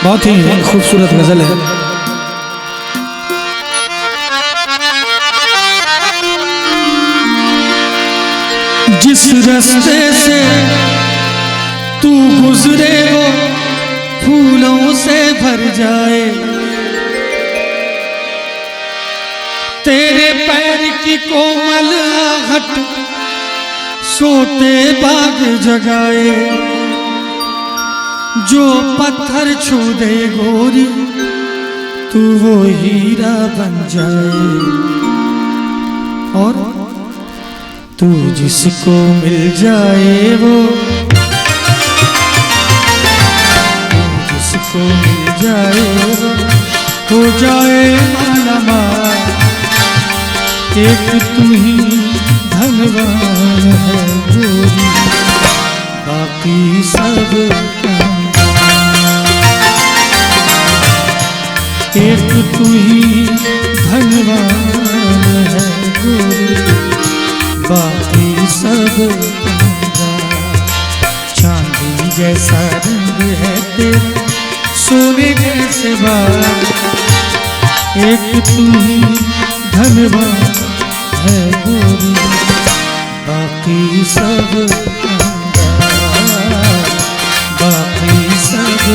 बहुत ही खूबसूरत गजल है। जिस रास्ते से तू गुजरे वो फूलों से भर जाए, तेरे पैर की कोमल आहट सोते बाग जगाए। जो पत्थर छू दे गोरी तू वो हीरा बन जाए, और तू जिसको मिल जाए वो, तू जिसको मिल जाए वो हो जाए मालामाल। एक तू ही धनवान है गोरी, बाकी सब एक तू ही धनवान है गोरी, बाकी सब चांदी जैसा रंग है तेरा, सोने जैसे बाल। एक तू ही धनवान है गोरी, बाकी सब बाकी सब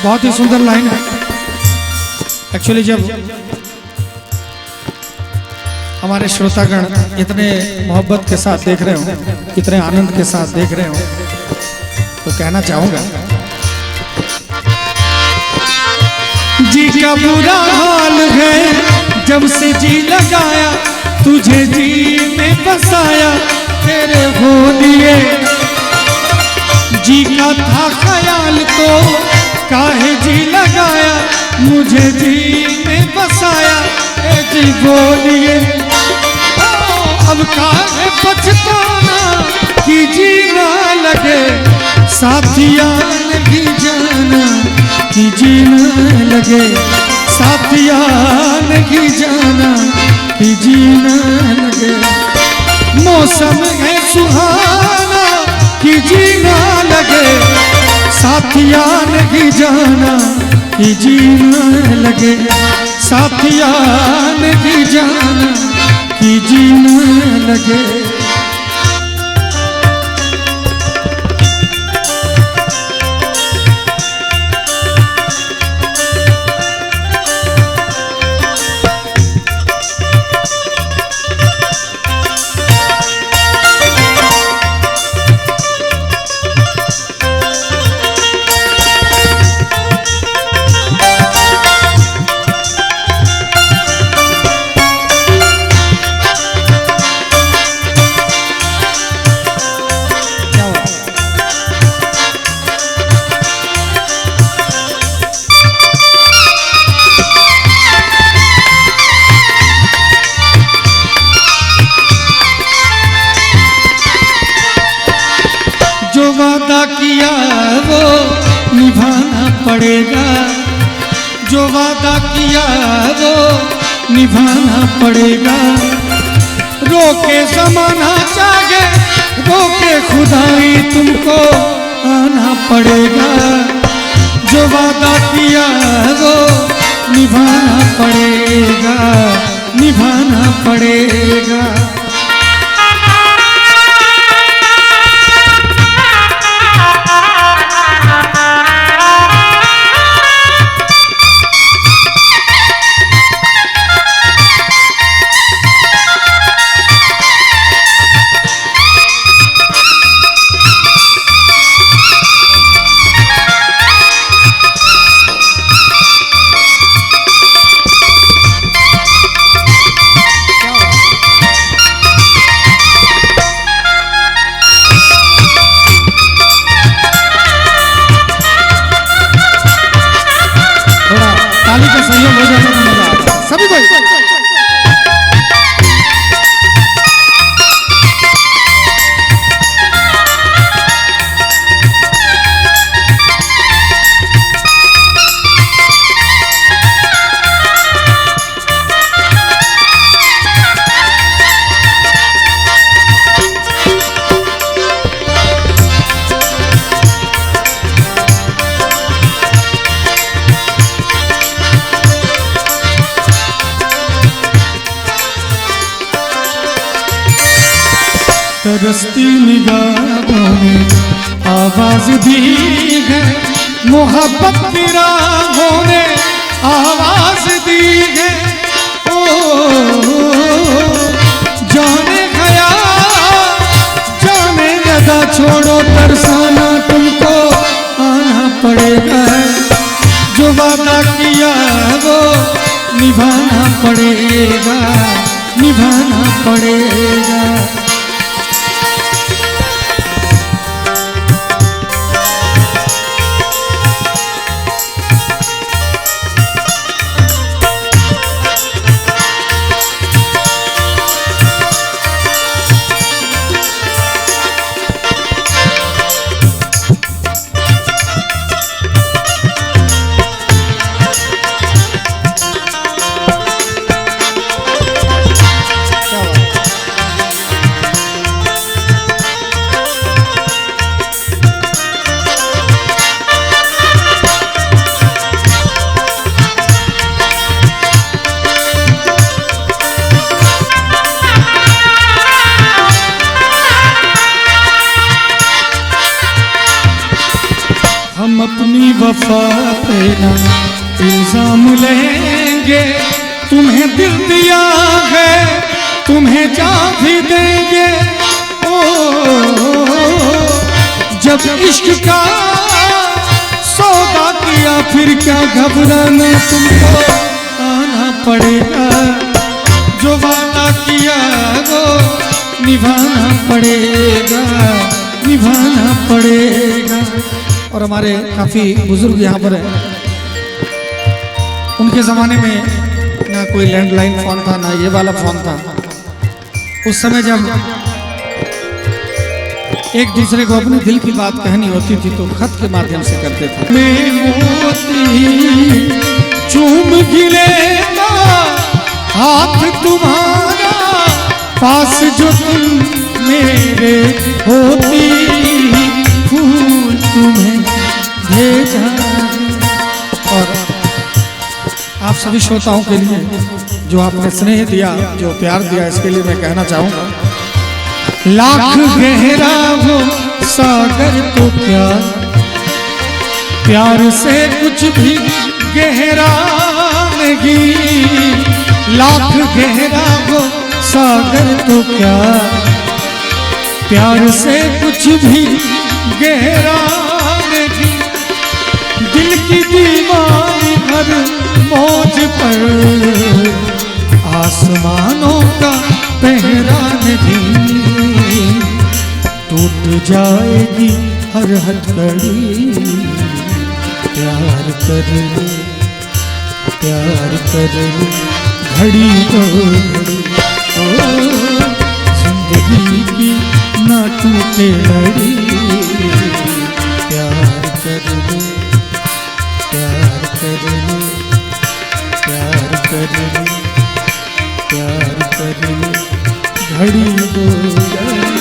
बहुत ही सुंदर लाइन है। एक्चुअली जब हमारे श्रोतागण इतने मोहब्बत के साथ देख रहे हो, इतने आनंद के साथ देख रहे हो, तो कहना चाहूंगा, जी का बुरा हाल है जब से जी लगाया, तुझे जी में बसाया, तेरे हो लिए जी का था ख्याल तो काहे जी लगाया, मुझे जी में बसाया। ए जी बोलिए अब काहे पछताना कि जी ना लगे, साथिया नहीं जाना कि जी ना लगे, साथिया नहीं जाना कि जी ना लगे। मौसम है सुहाना कि जी ना लगे, साथिया नहीं जाना कि जी न लगे, साथिया नहीं जाना कि जी न लगे। वादा किया वो निभाना पड़ेगा, जो वादा किया वो निभाना पड़ेगा। रोके ज़माना चाहे रोके खुदाई तुमको आना पड़ेगा। जो वादा किया वो निभाना पड़ेगा, निभाना पड़ेगा। ताली का सहयोग हो जाता तो मजा आता सभी कोई। तरसती निगाहों में आवाज दी है, मोहब्बत की राहों ने आवाज दी है। ओ जाने गया जाने लगा, छोड़ो तरसाना तुमको आना पड़ेगा। जो वादा किया वो निभाना पड़ेगा, निभाना पड़ेगा। हम अपनी वफा पे ना इल्जाम लेंगे, तुम्हें दिल दिया है तुम्हें जान भी देंगे। ओ जब इश्क का सौदा किया फिर क्या घबराना, तुमको आना पड़ेगा। जो वादा किया वो निभाना पड़ेगा, निभाना पड़ेगा। और हमारे काफ़ी बुजुर्ग यहाँ पर हैं, उनके ज़माने में ना कोई लैंडलाइन फ़ोन था ना ये वाला फ़ोन था। उस समय जब एक दूसरे को अपने दिल की बात कहनी होती थी तो खत के माध्यम से करते थे। मैं मोती चूम गिरेगा हाथ तुम्हारा, पास जो तुम मेरे होती, फूल तुम्हें भेजा। और आप सभी श्रोताओं के लिए जो आपने स्नेह दिया, जो प्यार दिया, इसके लिए मैं कहना चाहूँगा, लाख गहरा हो सागर तो प्यार, प्यार से कुछ भी गहरा नहीं। लाख गहरा हो सागर तो प्यार, प्यार से कुछ भी गहरा नहीं। दिल की दीवारी हर मौज पर, आसमानों का पहरा नहीं। टूट जाएगी हर हथकड़ी, प्यार कर ले, प्यार कर ले, घड़ी तो घड़ी। ओ जिंदगी की ना टूटे लड़ी, प्यार कर ले, प्यार कर ले, प्यार कर ले। प्यार करे घड़ी दो